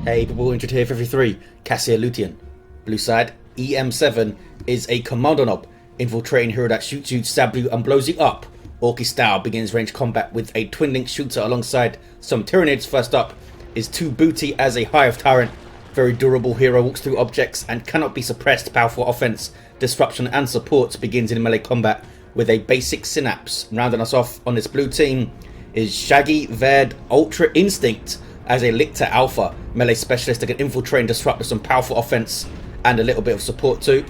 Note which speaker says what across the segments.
Speaker 1: Hey people, Injured here 53, Kasyr Lutien. Blue side, eM7 is a Kommando Nob, infiltrating hero that shoots you, stabs you and blows you up. Orky style begins range combat with a twin link shooter alongside some Tyranids. First up is 2Booty as a Hive Tyrant. Very durable hero, walks through objects and cannot be suppressed. Powerful offense, disruption and support. Begins in melee combat with a basic synapse. Rounding us off on this blue team is Shaggy Verde Ultra Instinct as a Lictor Alpha, melee specialist that can infiltrate and disrupt with some powerful offense and a little bit of support too.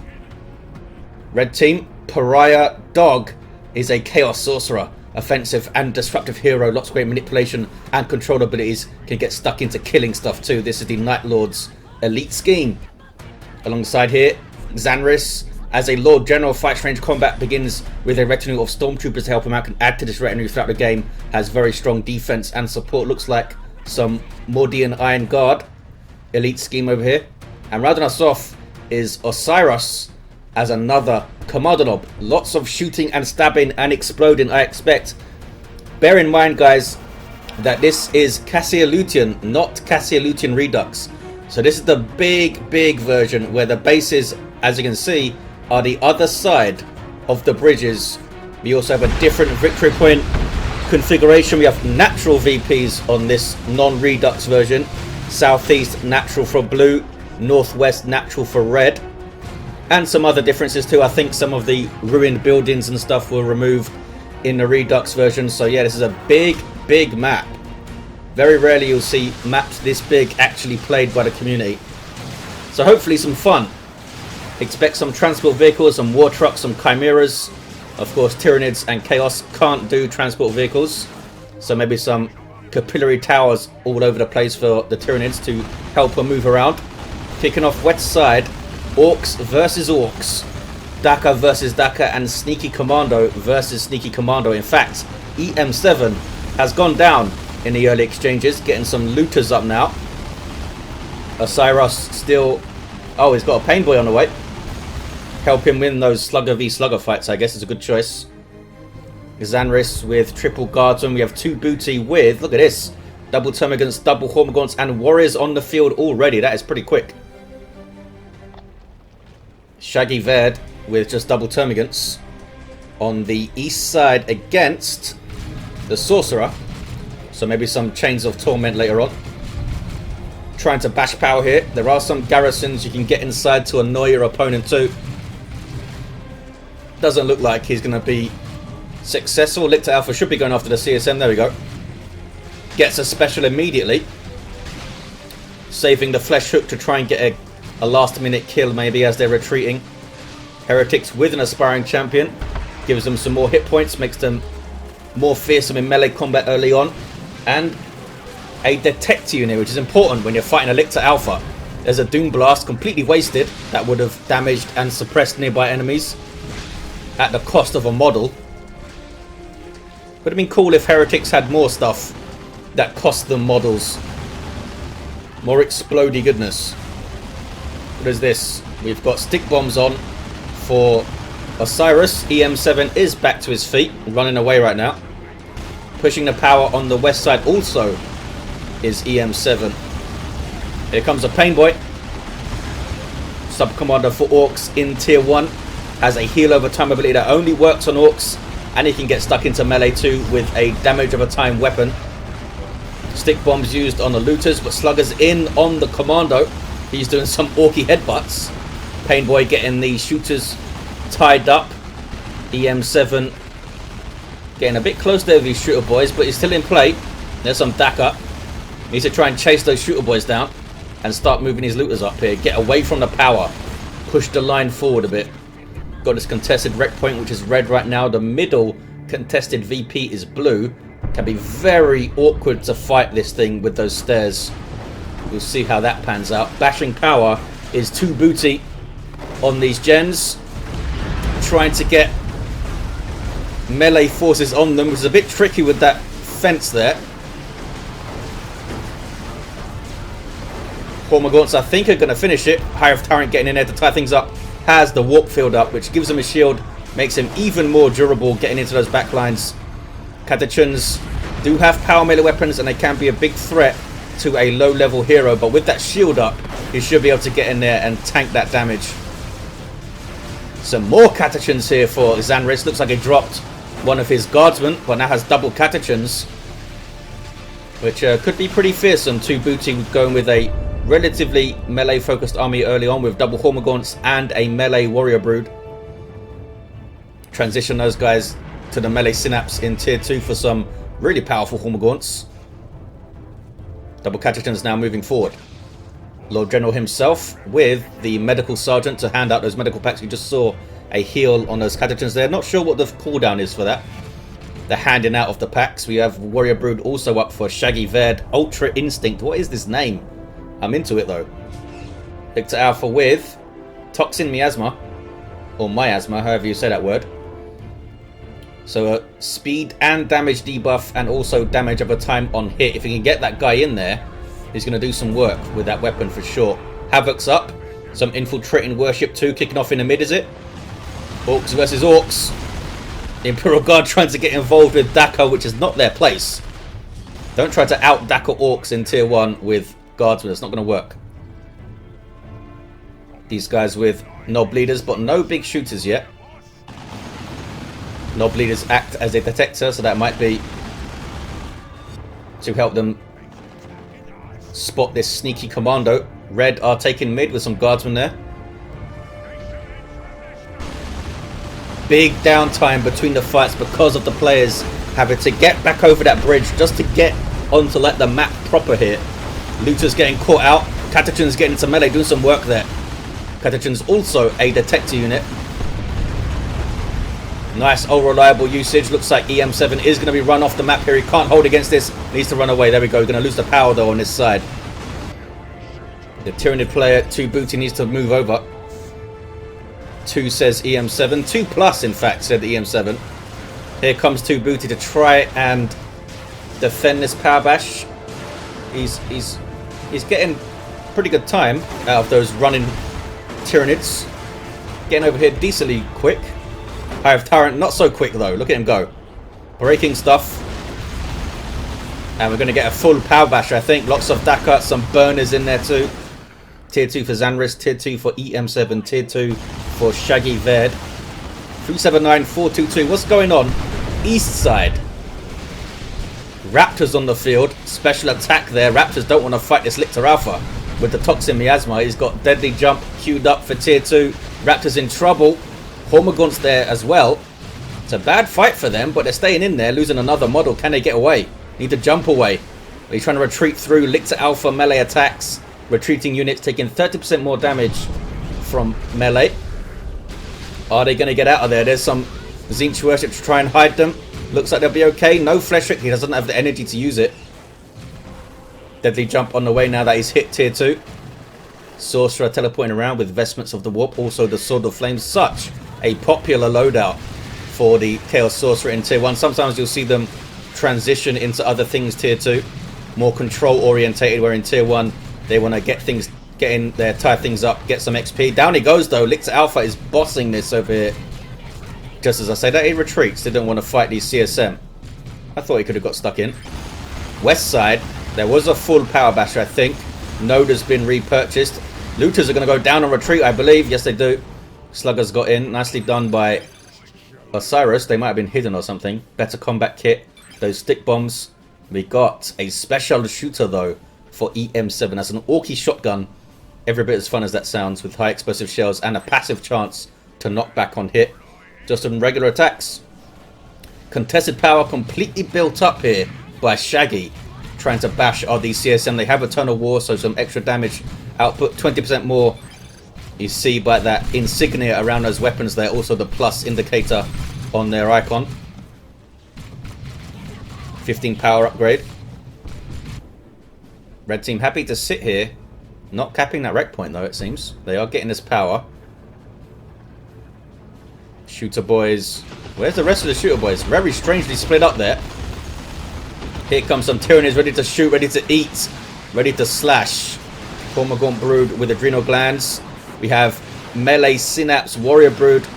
Speaker 1: Red team, Pariah Dog is a Chaos Sorcerer, offensive and disruptive hero, lots of great manipulation and control abilities, can get stuck into killing stuff too. This is the Night Lord's elite scheme. Alongside here, Xanris as a Lord General, fights range combat, begins with a retinue of stormtroopers to help him out, can add to this retinue throughout the game, has very strong defense and support, looks like some Mordian Iron Guard elite scheme over here. And rounding us off is Osirus as another Kommando Nob. Lots of shooting and stabbing and exploding, I expect. Bear in mind, guys, that this is Kasyr Lutien, not Kasyr Lutien Redux. So this is the big version where the bases, as you can see, are the other side of the bridges. We also have a different victory point configuration. We have natural VPs on this non-Redux version. Southeast natural for blue, northwest natural for red, and some other differences too. I think some of the ruined buildings and stuff were removed in the Redux version. So yeah, this is a big map. Very rarely you'll see maps this big actually played by the community. So hopefully some fun. Expect some transport vehicles, some war trucks, some chimeras. Of course, Tyranids and Chaos can't do transport vehicles, so maybe some capillary towers all over the place for the Tyranids to help them move around. Kicking off west side, Orks versus Orks, Daka versus Daka, and Sneaky Commando versus Sneaky Commando. In fact, eM7 has gone down in the early exchanges, getting some looters up now. Osirus still... oh, he's got a Pain Boy on the way. Help him win those Slugger v Slugger fights, I guess is a good choice. Xanris with triple guardsmen. We have 2Booty with, look at this, double termagants, double hormagaunts, and warriors on the field already. That is pretty quick. Shaggy Verde with just double termagants on the east side against the Sorcerer. So maybe some Chains of Torment later on. Trying to bash power here. There are some garrisons you can get inside to annoy your opponent too. Doesn't look like he's going to be successful. Lictor Alpha should be going after the CSM. There we go. Gets a special immediately. Saving the flesh hook to try and get a last minute kill maybe as they're retreating. Heretics with an aspiring champion. Gives them some more hit points. Makes them more fearsome in melee combat early on. And a detect unit, which is important when you're fighting a Lictor Alpha. There's a Doom Blast completely wasted that would have damaged and suppressed nearby enemies at the cost of a model. Would have been cool if Heretics had more stuff that cost them models. More explodey goodness. What is this? We've got stick bombs on for Osirus. eM7 is back to his feet, running away right now. Pushing the power on the west side also is eM7. Here comes a Pain Boy. Sub-commander for Orks in tier 1. Has a heal over time ability that only works on Orks, and he can get stuck into melee too with a damage over time weapon. Stick bombs used on the looters, but Slugger's in on the Commando. He's doing some orky headbutts. Pain Boy getting the shooters tied up. eM7 getting a bit close there with these shooter boys, but he's still in play. There's some Daka. Needs to try and chase those shooter boys down and start moving his looters up here. Get away from the power. Push the line forward a bit. Got this contested wreck point, which is red right now. The middle contested VP is blue. Can be very awkward to fight this thing with those stairs. We'll see how that pans out. Bashing power is 2Booty on these gens. Trying to get melee forces on them, which is a bit tricky with that fence there. Hormagaunts, I think, are going to finish it. Hive Tyrant getting in there to tie things up. Has the warp field up, which gives him a shield, makes him even more durable getting into those backlines. Catachans do have power melee weapons and they can be a big threat to a low-level hero, but with that shield up, he should be able to get in there and tank that damage. Some more Catachans here for Xanris. Looks like he dropped one of his guardsmen, but now has double Catachans, which could be pretty fearsome. 2Booty going with a relatively melee-focused army early on with double Hormagaunts and a melee warrior brood. Transition those guys to the melee synapse in tier 2 for some really powerful Hormagaunts. Double Catachans now moving forward. Lord General himself with the medical sergeant to hand out those medical packs. You just saw a heal on those Catachans there. Not sure what the cooldown is for that. The handing out of the packs. We have Warrior Brood also up for Shaggy Verde. Ultra Instinct. What is this name? I'm into it though. Lictor Alpha with Toxin Miasma. Or Miasma, however you say that word. So speed and damage debuff and also damage over time on hit. If you can get that guy in there, he's going to do some work with that weapon for sure. Havoc's up. Some infiltrating worship too kicking off in the mid, is it? Orks versus Orks. The Imperial Guard trying to get involved with Daka, which is not their place. Don't try to out Daka Orks in tier 1 with guardsmen. It's not going to work. These guys with Nob leaders, but no big shooters yet. Nob leaders act as a detector, so that might be to help them spot this sneaky commando. Red are taking mid with some guardsmen there. Big downtime between the fights because of the players having to get back over that bridge just to get onto like the map proper here. Luther's getting caught out. Catachan's getting into melee, doing some work there. Catachan's also a detector unit. Nice, all reliable usage. Looks like eM7 is going to be run off the map here. He can't hold against this. Needs to run away. There we go. Going to lose the power though on this side. The Tyranid player 2Booty needs to move over. 2 says eM7. 2 plus in fact said the eM7. Here comes 2Booty to try and defend this power bash. He's getting pretty good time out of those running Tyranids. Getting over here decently quick. Hive Tyrant not so quick though. Look at him go. Breaking stuff. And we're going to get a full power bash, I think. Lots of Daka, some burners in there too. Tier 2 for Xanris, Tier 2 for eM7, Tier 2 for Shaggy Verde. 379, 422. What's going on? East side. Raptors on the field. Special attack there. Raptors don't want to fight this Lictor Alpha with the Toxin Miasma. He's got Deadly Jump queued up for Tier 2. Raptors in trouble. Hormagaunts there as well. It's a bad fight for them, but they're staying in there, losing another model. Can they get away? Need to jump away. Are you trying to retreat through Lictor Alpha melee attacks? Retreating units taking 30% more damage from melee. Are they going to get out of there? There's some Tzeentch worship to try and hide them. Looks like they'll be okay. No flesh trick. He doesn't have the energy to use it. Deadly Jump on the way now that he's hit Tier 2. Sorcerer teleporting around with Vestments of the Warp. Also the Sword of Flames. Such a popular loadout for the Chaos Sorcerer in Tier 1. Sometimes you'll see them transition into other things Tier 2. More control orientated, where in Tier 1 they want to get in there, tie things up, get some XP. Down he goes though. Lictor Alpha is bossing this over here. Just as I say that, he retreats. They don't want to fight these CSM. I thought he could have got stuck in. West side, there was a full power basher, I think. Node has been repurchased. Looters are going to go down on retreat, I believe. Yes, they do. Sluggers got in. Nicely done by Osirus. They might have been hidden or something. Better combat kit. Those stick bombs. We got a special shooter, though, for eM7. That's an Orky shotgun. Every bit as fun as that sounds, with high explosive shells and a passive chance to knock back on hit. Just on regular attacks. Contested power completely built up here by Shaggy. Trying to bash RDCSM. They have Eternal War, so some extra damage output. 20% more. You see by that insignia around those weapons there. Also the plus indicator on their icon. 15 power upgrade. Red team happy to sit here. Not capping that wreck point though, it seems. They are getting this power. Shooter boys. Where's the rest of the shooter boys? Very strangely split up there. Here comes some Tyranids ready to shoot, ready to eat, ready to slash. Hormagaunt Brood with adrenal glands. We have melee Synapse Warrior Brood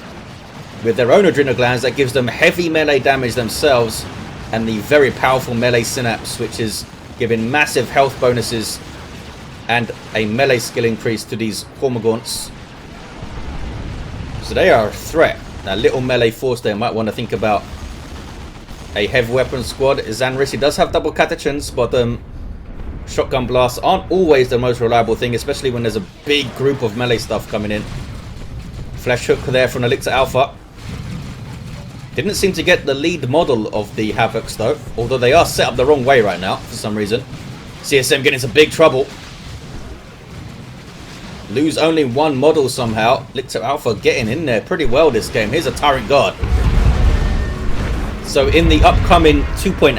Speaker 1: with their own adrenal glands that gives them heavy melee damage themselves. And the very powerful melee Synapse, which is giving massive health bonuses and a melee skill increase to these Hormagaunts. So they are a threat. Now, little melee force there, might want to think about a heavy weapon squad. Xanris, he does have double catechins, but shotgun blasts aren't always the most reliable thing, especially when there's a big group of melee stuff coming in. Flesh hook there from the Lictor Alpha. Didn't seem to get the lead model of the Havocs though, although they are set up the wrong way right now for some reason. CSM getting into big trouble. Lose only one model somehow. Lictor Alpha getting in there pretty well this game. Here's a Tyrant Guard. So in the upcoming 2.8,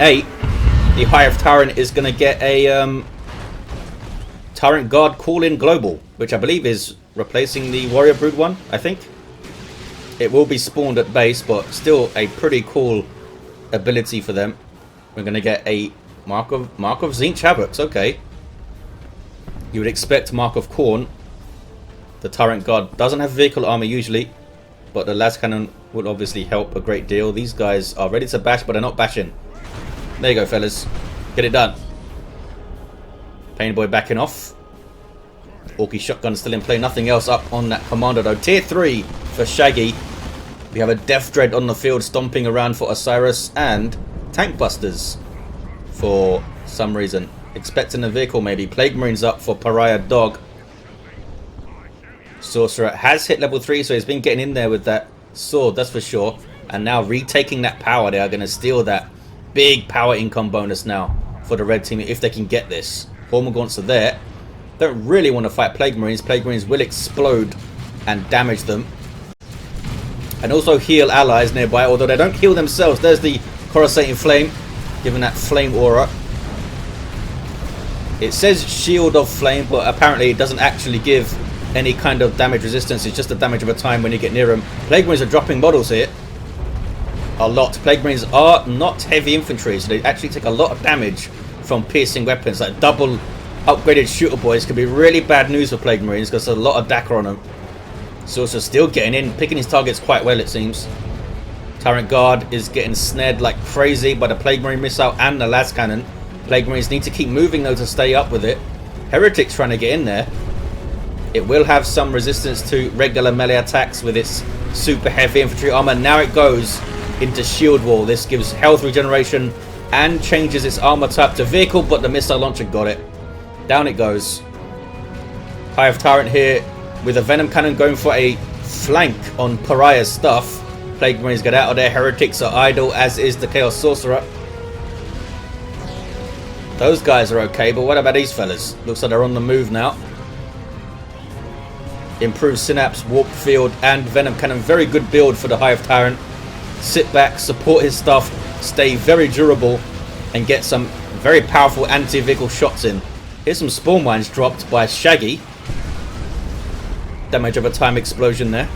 Speaker 1: the Hive Tyrant is going to get a Tyrant Guard call-in global, which I believe is replacing the Warrior Brood one, I think. It will be spawned at base, but still a pretty cool ability for them. We're going to get a Mark of Tzeentch Havocs, okay. You would expect Mark of Khorne. The Tyrant Guard doesn't have vehicle armor usually, but the las cannon will obviously help a great deal. These guys are ready to bash, but they're not bashing. There you go, fellas. Get it done. Pain Boy backing off. Orky shotgun still in play. Nothing else up on that Kommando though. Tier 3 for Shaggy. We have a Death Dread on the field stomping around for Osirus and Tank Busters for some reason. Expecting a vehicle maybe. Plague Marines up for Pariah Dog. Sorcerer has hit level 3, so he's been getting in there with that sword, that's for sure. And now retaking that power, they are going to steal that big power income bonus now for the red team if they can get this. Hormagaunts are there. Don't really want to fight Plague Marines. Plague Marines will explode and damage them. And also heal allies nearby, although they don't heal themselves. There's the Coruscating Flame, giving that flame aura. It says Shield of Flame, but apparently it doesn't actually give any kind of damage resistance. It's just the damage of a time when you get near them. Plague Marines are dropping models here. A lot. Plague Marines are not heavy infantry, so they actually take a lot of damage from piercing weapons. Like double upgraded shooter boys can be really bad news for Plague Marines because there's a lot of DACA on them. Sorcerer still getting in, picking his targets quite well it seems. Tyrant Guard is getting snared like crazy by the Plague Marine missile and the las cannon. Plague Marines need to keep moving though to stay up with it. Heretic's trying to get in there. It will have some resistance to regular melee attacks with its super heavy infantry armor. Now it goes into shield wall. This gives health regeneration and changes its armor type to vehicle, but the missile launcher got it. Down it goes. Hive Tyrant here with a venom cannon going for a flank on Pariah's stuff. Plague Marines get out of there. Heretics are idle, as is the Chaos Sorcerer. Those guys are okay, but what about these fellas? Looks like they're on the move now. Improved Synapse, Warp Field, and Venom Cannon. Very good build for the Hive Tyrant. Sit back, support his stuff, stay very durable, and get some very powerful anti-vehicle shots in. Here's some spawn mines dropped by Shaggy. Damage of a time explosion there.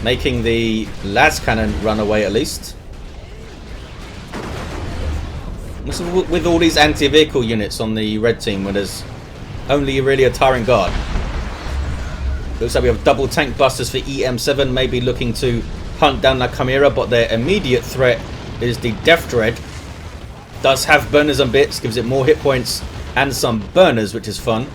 Speaker 1: Making the las cannon run away at least. What's with all these anti-vehicle units on the red team when there's only really a Tyrant Guard? Looks like we have double tank busters for eM7, maybe looking to hunt down that Chimera, but their immediate threat is the Death Dread. Does have burners and bits, gives it more hit points and some burners, which is fun.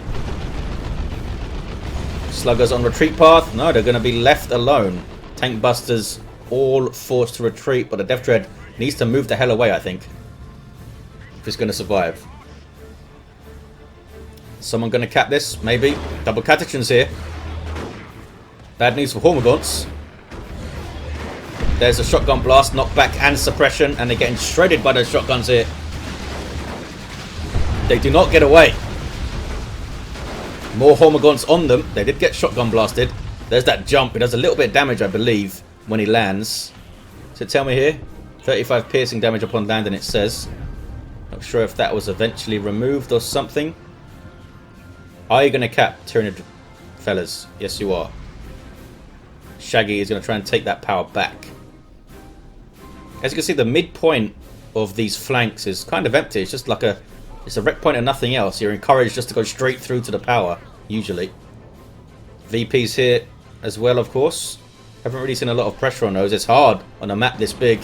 Speaker 1: Sluggers on retreat path. No, they're going to be left alone. Tank busters all forced to retreat, but the Death Dread needs to move the hell away, I think, if it's going to survive. Someone going to cap this? Maybe. Double catechins here. Bad news for Hormagaunts. There's a shotgun blast, knockback and suppression, and they're getting shredded by those shotguns here. They do not get away. More Hormagaunts on them. They did get shotgun blasted. There's that jump. It does a little bit of damage, I believe, when he lands. So tell me here. 35 piercing damage upon landing, it says. Not sure if that was eventually removed or something. Are you going to cap Tyranid, fellas? Yes, you are. Shaggy is going to try and take that power back. As you can see, the midpoint of these flanks is kind of empty. It's just like it's a wreck point and nothing else. You're encouraged just to go straight through to the power, usually. VPs here as well, of course. Haven't really seen a lot of pressure on those. It's hard on a map this big.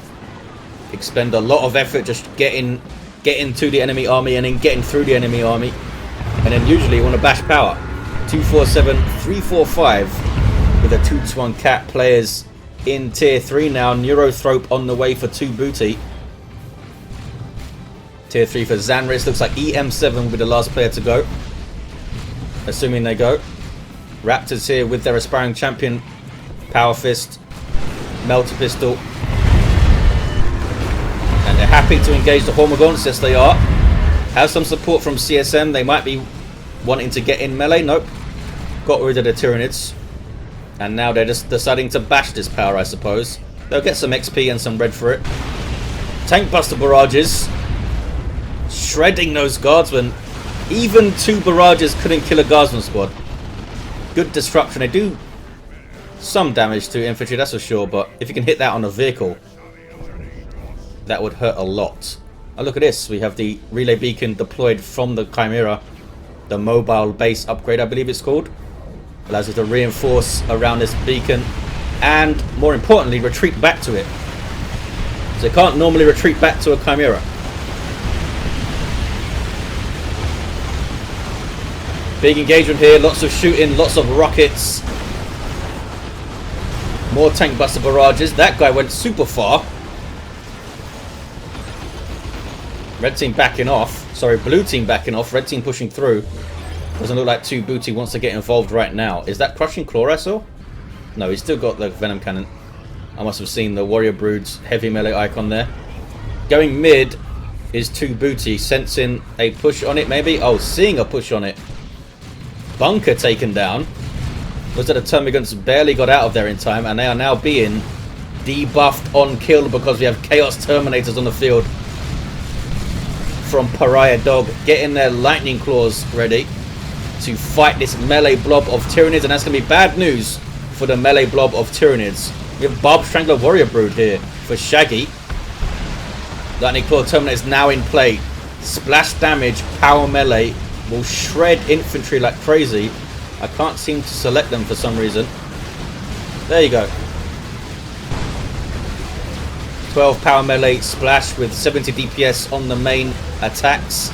Speaker 1: Expend a lot of effort just getting getting to the enemy army and then getting through the enemy army. And then usually you want to bash power. 247, 345 with a 2-1 cat. Players in tier 3 now. Neurothrope on the way for 2Booty. Tier 3 for Xanris. Looks like eM7 will be the last player to go. Assuming they go. Raptors here with their aspiring champion. Power Fist. Melter Pistol. And they're happy to engage the Hormagaunts. Yes, they are. Have some support from CSM. They might be wanting to get in melee. Nope. Got rid of the Tyranids. And now they're just deciding to bash this power, I suppose. They'll get some XP and some red for it. Tank Buster barrages. Shredding those guardsmen. Even 2 barrages couldn't kill a guardsman squad. Good disruption. They do some damage to infantry, that's for sure. But if you can hit that on a vehicle, that would hurt a lot. Oh, look at this. We have the relay beacon deployed from the Chimera. The mobile base upgrade, I believe it's called. Allows us to reinforce around this beacon. And, more importantly, retreat back to it. So you can't normally retreat back to a Chimera. Big engagement here. Lots of shooting. Lots of rockets. More tank buster barrages. That guy went super far. Red team backing off. Sorry, blue team backing off. Red team pushing through. Doesn't look like 2Booty wants to get involved right now. Is that Crushing Claw I saw? No, he's still got the Venom Cannon. I must have seen the Warrior Brood's heavy melee icon there. Going mid is 2Booty. Sensing a push on it maybe? Oh, seeing a push on it. Bunker taken down. Looks like the Termagants barely got out of there in time. And they are now being debuffed on kill because we have Chaos Terminators on the field. From Pariah Dog, getting their lightning claws ready to fight this melee blob of Tyranids, and that's going to be bad news for the melee blob of Tyranids. We have Barb Strangler Warrior Brood here for Shaggy. Lightning Claw Terminator is now in play. Splash damage, power melee will shred infantry like crazy. I can't seem to select them for some reason. There you go. 12 power melee splash with 70 DPS on the main attacks.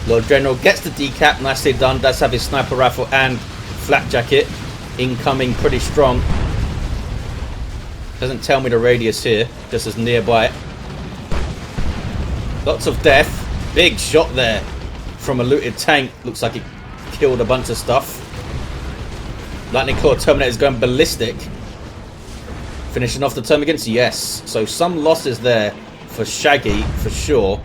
Speaker 1: Lord General gets the decap, nicely done. Does have his sniper rifle and flak jacket incoming pretty strong. Doesn't tell me the radius here, just as nearby. Lots of death. Big shot there from a looted tank. Looks like he killed a bunch of stuff. Lightning Claw Terminator is going ballistic. Finishing off the Termagants, yes. So some losses there for Shaggy, for sure.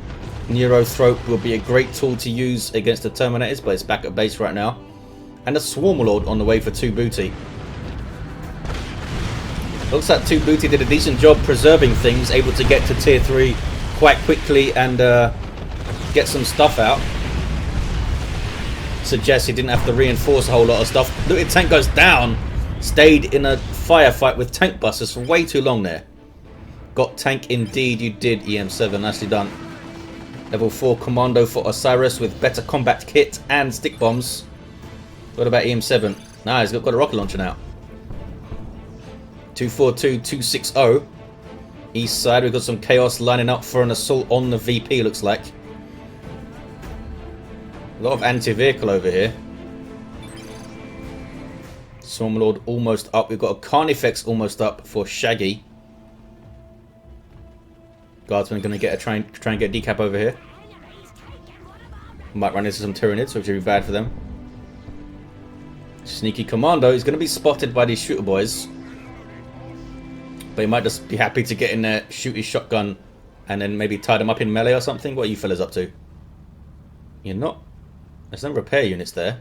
Speaker 1: Neurothrope will be a great tool to use against the Terminators, but it's back at base right now. And a Swarmlord on the way for 2Booty. Looks like 2Booty did a decent job preserving things, able to get to tier 3 quite quickly and get some stuff out. Suggests he didn't have to reinforce a whole lot of stuff. Looted tank goes down. Stayed in a firefight with tank busters for way too long there. Got tank indeed, you did, eM7, nicely done. Level 4 commando for Osirus with better combat kit and stick bombs. What about eM7? Nah, he's got a rocket launcher now. 242, 260. East side, we've got some chaos lining up for an assault on the VP, looks like. A lot of anti-vehicle over here. Swarmlord almost up. We've got a Carnifex almost up for Shaggy. Guardsman going to get a try and get decap over here. Might run into some Tyranids, which would be bad for them. Sneaky Commando is going to be spotted by these shooter boys. But he might just be happy to get in there, shoot his shotgun, and then maybe tie them up in melee or something. What are you fellas up to? You're not. There's no repair units there.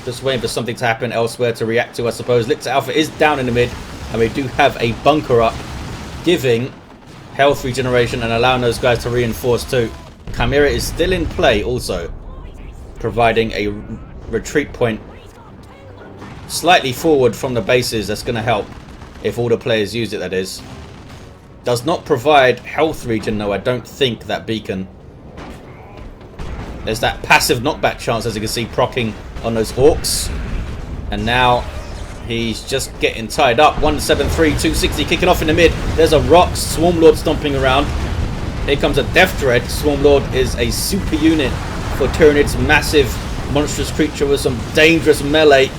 Speaker 1: Just waiting for something to happen elsewhere to react to, I suppose. Lictor Alpha is down in the mid, and we do have a bunker up, giving health regeneration and allowing those guys to reinforce too. Chimera is still in play also, providing a retreat point slightly forward from the bases. That's going to help if all the players use it, that is. Does not provide health regen though, I don't think, that beacon. There's that passive knockback chance, as you can see, proccing on those Orks. And now he's just getting tied up. 173, 260 kicking off in the mid. There's a Rock Swarmlord stomping around. Here comes a Death Dread. Swarmlord is a super unit for Tyranids. Massive, monstrous creature with some dangerous melee.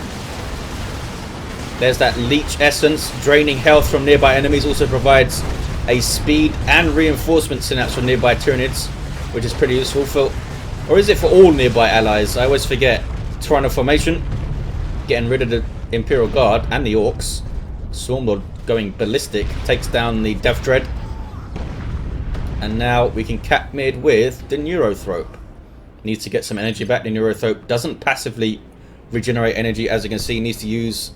Speaker 1: There's that Leech Essence. Draining health from nearby enemies. Also provides a speed and reinforcement synapse from nearby Tyranids, which is pretty useful for... Or is it for all nearby allies? I always forget. Tyrant formation. Getting rid of the Imperial Guard and the Orks. Swarmlord going ballistic. Takes down the Death Dread. And now we can cap mid with the Neurothrope. Needs to get some energy back. The Neurothrope doesn't passively regenerate energy, as you can see. Needs to use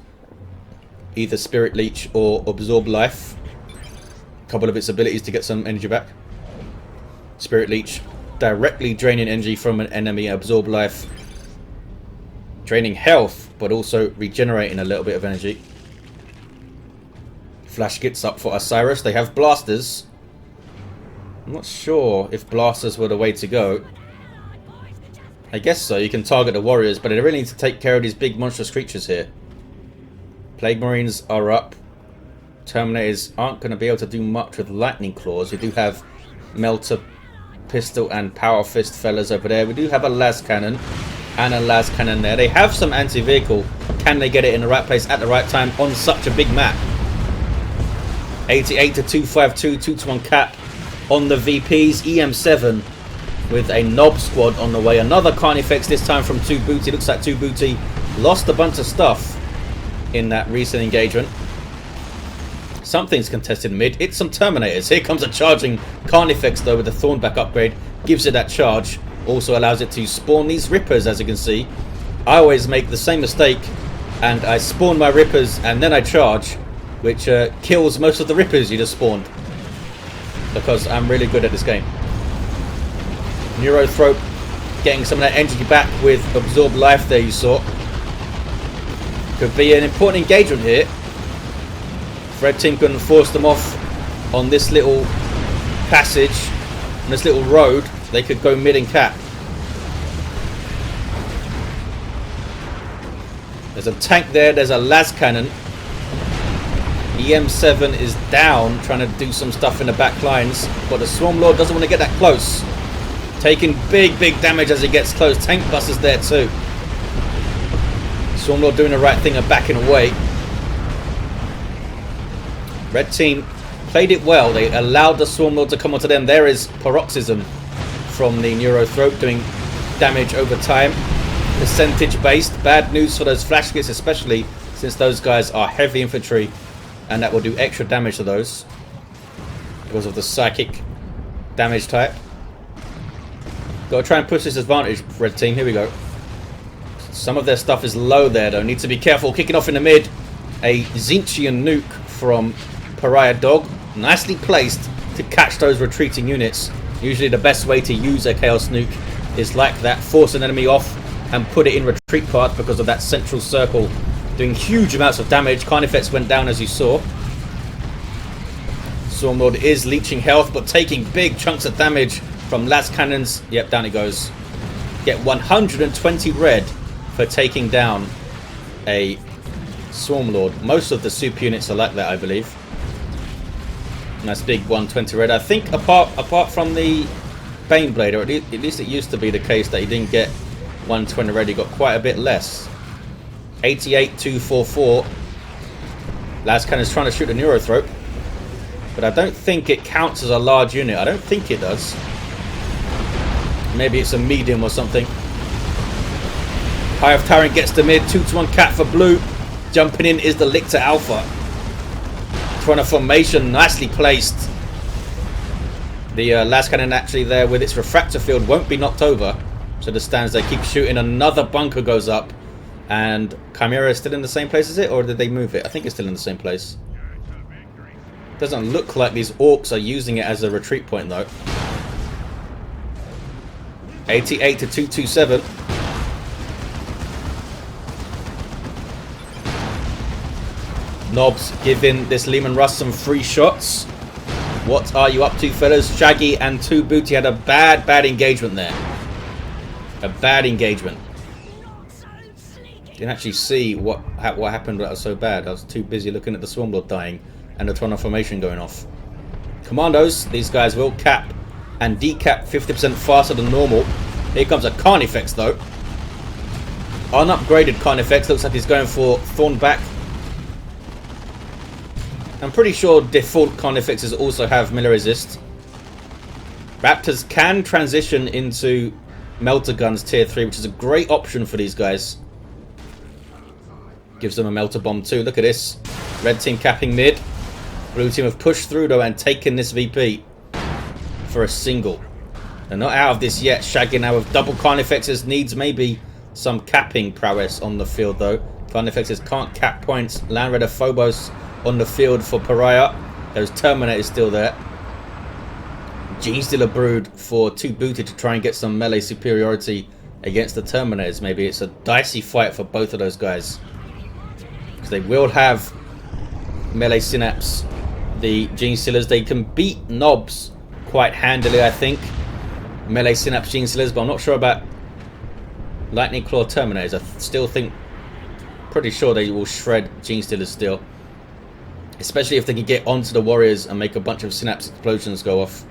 Speaker 1: either Spirit Leech or Absorb Life. A couple of its abilities to get some energy back. Spirit Leech directly draining energy from an enemy. Absorb Life draining health, but also regenerating a little bit of energy. Flash gets up for Osirus. They have blasters. I'm not sure if blasters were the way to go. I guess so. You can target the warriors, but they really need to take care of these big monstrous creatures here. Plague Marines are up. Terminators aren't going to be able to do much with Lightning Claws. We do have Melter Pistol and Power Fist fellas over there. We do have a Las Cannon and a Las Cannon there. They have some anti-vehicle. Can they get it in the right place at the right time on such a big map? 88 to 252, 2-1 cap on the VPs. eM7 with a Nob squad on the way. Another Carnifex, this time from 2Booty. Looks like 2Booty lost a bunch of stuff in that recent engagement. Something's contested mid. It's some Terminators. Here comes a charging Carnifex though with the Thornback upgrade. Gives it that charge. Also allows it to spawn these Rippers, as you can see. I always make the same mistake and I spawn my Rippers and then I charge, which kills most of the Rippers you just spawned. Because I'm really good at this game. Neurothrope getting some of that energy back with Absorb Life there, you saw. Could be an important engagement here. Red team can force them off on this little passage, on this little road. They could go mid and cap. There's a tank there. There's a Las Cannon. eM7 is down, trying to do some stuff in the back lines, but the Swarmlord doesn't want to get that close. Taking big damage as he gets close. Tank busters there too. Swarmlord doing the right thing and backing away. Red team played it well. They allowed the Swarmlord to come onto them. There is Paroxysm from the Neurothrope doing damage over time. Percentage based. Bad news for those flash kits, especially since those guys are heavy infantry and that will do extra damage to those because of the psychic damage type. Got to try and push this advantage, red team. Here we go. Some of their stuff is low there though. Need to be careful. Kicking off in the mid. A Zinchian nuke from Pariah Dog. Nicely placed to catch those retreating units. Usually the best way to use a Chaos nuke is like that. Force an enemy off and put it in retreat path because of that central circle doing huge amounts of damage. Carnifex went down as you saw. Swarmlord is leeching health but taking big chunks of damage from Las Cannons. Yep, down it goes. Get 120 red for taking down a Swarmlord. Most of the super units are like that, I believe. Nice big 120 red. I think apart from the Baneblade, or at least it used to be the case that he didn't get 120 red, he got quite a bit less. 88 244. Las Cannon's trying to shoot the Neurothrope, but I don't think it counts as a large unit. I don't think it does. Maybe it's a medium or something. Hive Tyrant gets the mid. 2-1 cap for blue. Jumping in is the Lictor Alpha. Trying to formation, nicely placed. The Las Cannon actually there with its refractor field won't be knocked over. So the stands they keep shooting. Another bunker goes up. And Chimera is still in the same place as it? Or did they move it? I think it's still in the same place. Doesn't look like these Orks are using it as a retreat point though. 88 to 227. Nobs giving this Lehman Russ some free shots. What are you up to, fellas? Shaggy and 2Booty had a bad engagement there. A bad engagement. Didn't actually see what happened that was so bad. I was too busy looking at the Swarmlord dying and the Toronto formation going off. Commandos, these guys will cap and decap 50% faster than normal. Here comes a Carnifex though. Unupgraded Carnifex. Looks like he's going for Thornback. I'm pretty sure default Carnifexes also have melee resist. Raptors can transition into Melter Guns tier 3, which is a great option for these guys. Gives them a Melter Bomb too. Look at this. Red team capping mid. Blue team have pushed through though and taken this VP for a single. They're not out of this yet. Shaggy now with double Carnifexes needs maybe some capping prowess on the field though. Carnifexes can't cap points. Land Raider Phobos on the field for Pariah. There's Terminators still there. Genestealer Brood for 2Booty to try and get some melee superiority against the Terminators. Maybe it's a dicey fight for both of those guys, because they will have melee Synapse. The Genestealers, they can beat Nobs quite handily, I think. Melee Synapse Genestealers, but I'm not sure about Lightning Claw Terminators. I still think, pretty sure they will shred Genestealers still. Especially if they can get onto the Warriors and make a bunch of Synapse explosions go off.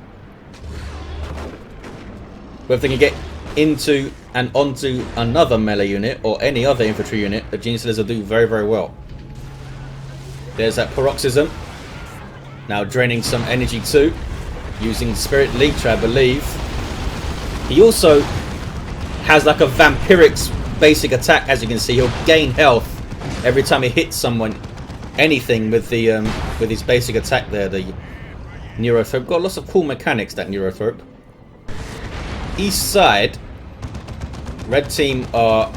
Speaker 1: But if they can get into and onto another melee unit or any other infantry unit, the Genestealers will do very, very well. There's that Paroxysm. Now draining some energy too. Using Spirit Lictor, I believe. He also has like a Vampiric's basic attack, as you can see. He'll gain health every time he hits someone. Anything with the with his basic attack there, the Neurothrope. Got lots of cool mechanics, that Neurothrope. East side, red team are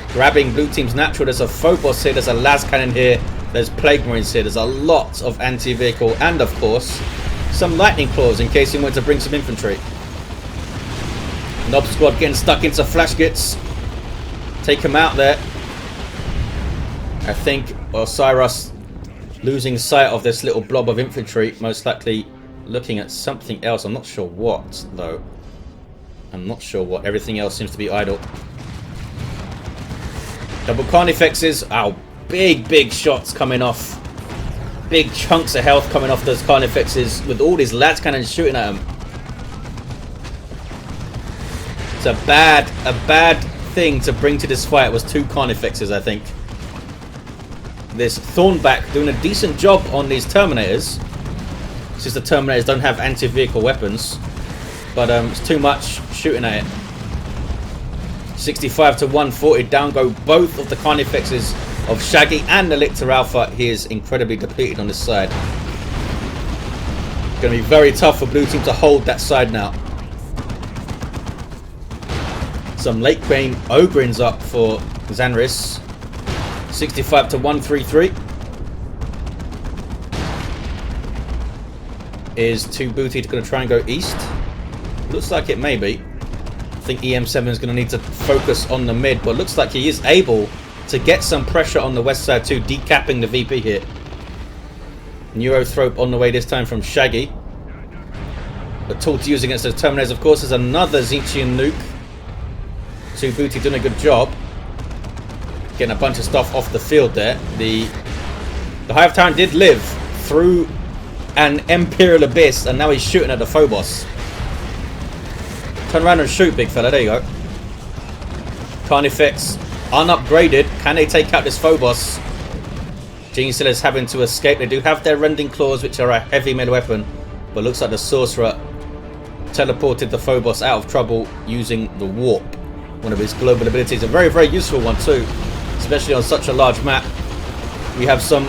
Speaker 1: grabbing blue team's natural. There's a Phobos here, there's a Las Cannon here, there's Plague Marines here, there's a lot of anti-vehicle, and of course some Lightning Claws in case you want to bring some infantry. Nob squad getting stuck into flash gits. Take him out there. I think Osirus losing sight of this little blob of infantry, most likely looking at something else. I'm not sure what though. I'm not sure what. Everything else seems to be idle. Double Carnifexes. Oh, big shots coming off. Big chunks of health coming off those Carnifexes with all these Las Cannons shooting at them. It's a bad thing to bring to this fight was 2 Carnifexes, I think. This Thornback doing a decent job on these Terminators, since the Terminators don't have anti-vehicle weapons, but it's too much shooting at it. 65 to 140, down go both of the Carnifexes of Shaggy and the Lictor Alpha. He is incredibly depleted on this side. Going to be very tough for blue team to hold that side now. Some late game Ogrins up for Xanris. 65 to 133. Is 2Booty going to try and go east? Looks like it may be. I think eM7 is going to need to focus on the mid, but looks like he is able to get some pressure on the west side too, decapping the VP here. Neurothrope on the way this time from Shaggy. The tool to use against those Terminators, of course, is another Zechian nuke. 2Booty doing a good job. Getting a bunch of stuff off the field there. The Hive Tyrant did live through an Imperial Abyss, and now he's shooting at the Phobos. Turn around and shoot, big fella. There you go. Carnifex unupgraded. Can they take out this Phobos? Genestealers having to escape. They do have their Rending Claws, which are a heavy melee weapon, but looks like the Sorcerer teleported the Phobos out of trouble using the Warp. One of his global abilities. A very, very useful one too, especially on such a large map. We have some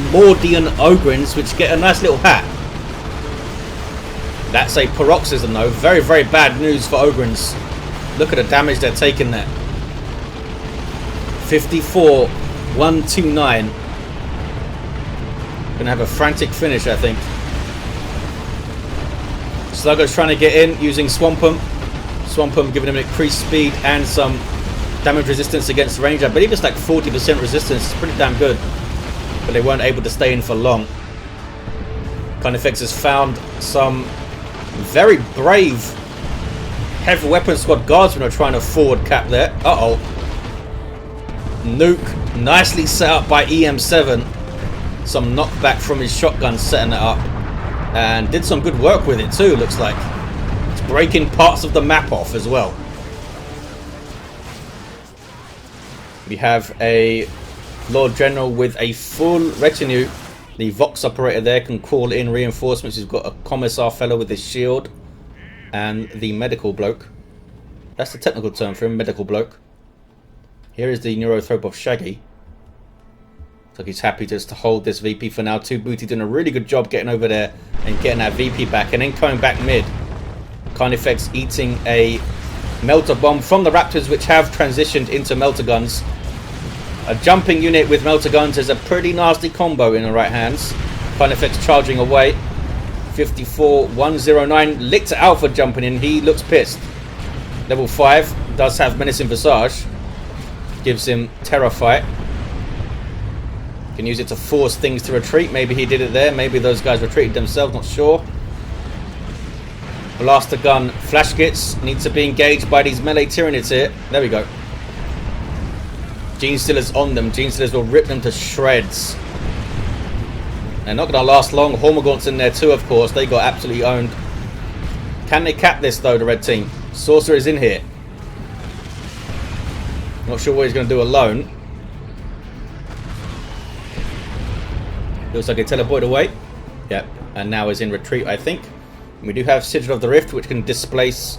Speaker 1: Mordian Ogrins, which get a nice little hat. That's a Paroxysm though. Very, very bad news for Ogrins. Look at the damage they're taking there. 54, 129. Gonna have a frantic finish, I think. Slugger's trying to get in using Swampum. Swampum giving him increased speed and some damage resistance against range. I believe it's like 40% resistance. It's pretty damn good. But they weren't able to stay in for long. Carnifex has found some very brave heavy weapon squad guardsmen are trying to forward cap there. Uh-oh. Nuke nicely set up by eM7. Some knockback from his shotgun setting it up. And did some good work with it too, looks like. breaking parts of the map off as well. We have a Lord General with a full retinue. The Vox operator there can call in reinforcements. He's got a commissar fellow with his shield. And the medical bloke. That's the technical term for him, medical bloke. Here is the neurothrope of Shaggy. So he's happy just to hold this VP for now. 2Booty doing a really good job getting over there and getting that VP back. And then coming back mid. Carnifex eating a melter bomb from the Raptors, which have transitioned into melter guns. A jumping unit with melter guns is a pretty nasty combo in the right hands. Carnifex charging away. 54-109. Lictor Alpha jumping in. He looks pissed. Level 5 does have menacing visage. Gives him terror fight. Can use it to force things to retreat. Maybe he did it there. Maybe those guys retreated themselves. Not sure. Blaster gun flash kits need to be engaged by these melee Tyranids here. There we go. Gene Stealers on them. Gene Stealers will rip them to shreds. They're not going to last long. Hormagaunts in there too, of course. They got absolutely owned. Can they cap this though, the red team? Sorcerer is in here. Not sure what he's going to do alone. Looks like he teleported away. Yep. And now is in retreat, I think. We do have Sigil of the Rift, which can displace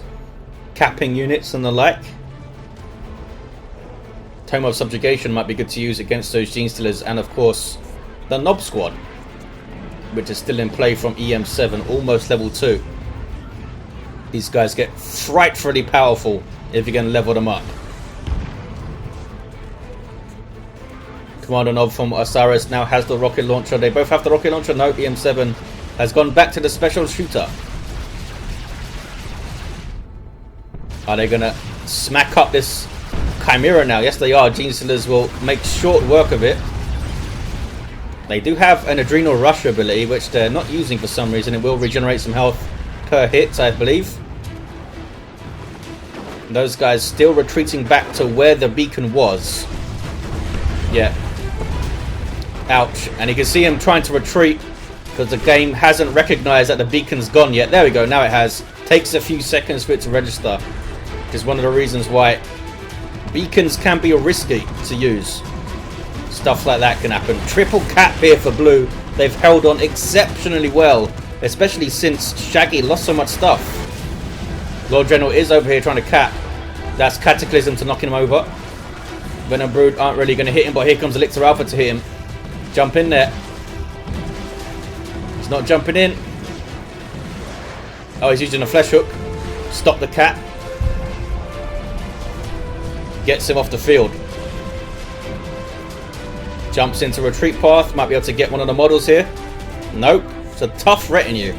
Speaker 1: capping units and the like. Tome of Subjugation might be good to use against those Gene Stealers. And of course, the Nob Squad, which is still in play from eM7, almost level 2. These guys get frightfully powerful if you can level them up. Kommando Nob from Osirus now has the rocket launcher. They both have the rocket launcher. No, eM7 has gone back to the special shooter. Are they going to smack up this Chimera now? Yes, they are. Gene Stealers will make short work of it. They do have an Adrenal Rush ability, which they're not using for some reason. It will regenerate some health per hit, I believe. Those guys still retreating back to where the beacon was. Yeah. Ouch. And you can see him trying to retreat because the game hasn't recognized that the beacon's gone yet. There we go. Now it has. Takes a few seconds for it to register. Which is one of the reasons why beacons can be risky to use. Stuff like that can happen. Triple cap here for blue. They've held on exceptionally well, especially since Shaggy lost so much stuff. Lord General is over here trying to cap. That's Cataclysm to knocking him over. Venom Brood aren't really going to hit him, but here comes Lictor Alpha to hit him. Jump in there. He's not jumping in. Oh, he's using a flesh hook. Stop the cap. Gets him off the field. Jumps into retreat path. Might be able to get one of the models here. Nope. It's a tough retinue.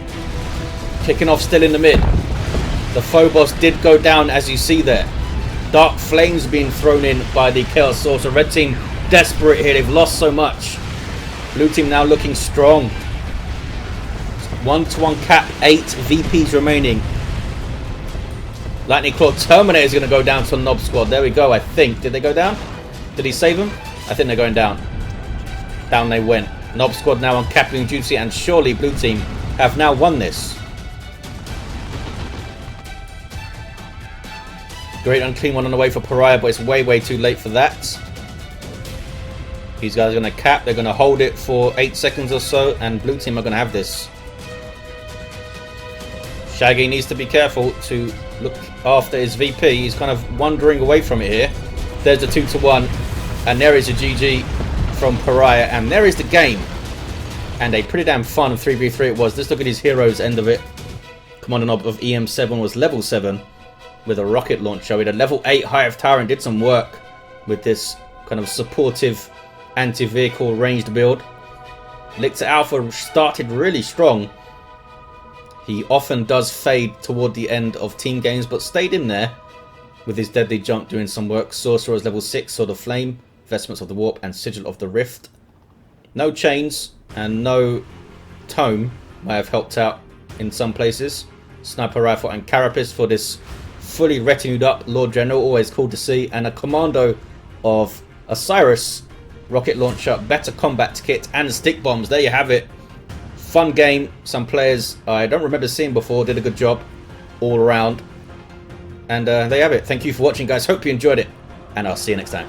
Speaker 1: Kicking off still in the mid. The Phobos did go down, as you see there. Dark flames being thrown in by the Chaos Sorcerer. Red team desperate here. They've lost so much. Blue team now looking strong. 1-to-1 cap. 8 VPs remaining. Lightning Claw Terminator is going to go down to a Nob squad. There we go, I think. Did they go down? Did he save them? I think they're going down. Down they went. Nob squad now on capping duty, and surely blue team have now won this. Great unclean one on the way for Pariah, but it's way too late for that. These guys are going to cap. They're going to hold it for 8 seconds or so, and blue team are going to have this. Shaggy needs to be careful to look after his VP. He's kind of wandering away from it here. There's the 2-to-1, and there is a GG from Pariah, and there is the game. And a pretty damn fun 3v3 it was. Let's look at his heroes end of it. Kommando Nob of eM7 was level 7 with a rocket launcher. We had a level 8 Hive Tyrant, did some work with this kind of supportive anti-vehicle ranged build. Lictor Alpha started really strong. He often does fade toward the end of team games, but stayed in there with his deadly jump doing some work. Sorcerer is level 6, Sword of Flame, Vestments of the Warp, and Sigil of the Rift. No chains and no tome might have helped out in some places. Sniper Rifle and Carapace for this fully retinued up Lord General, always cool to see. And a commando of Osirus, rocket launcher, better combat kit, and stick bombs. There you have it. Fun game. Some players I don't remember seeing before did a good job. all around. And there you have it. Thank you for watching, guys. Hope you enjoyed it, and I'll see you next time.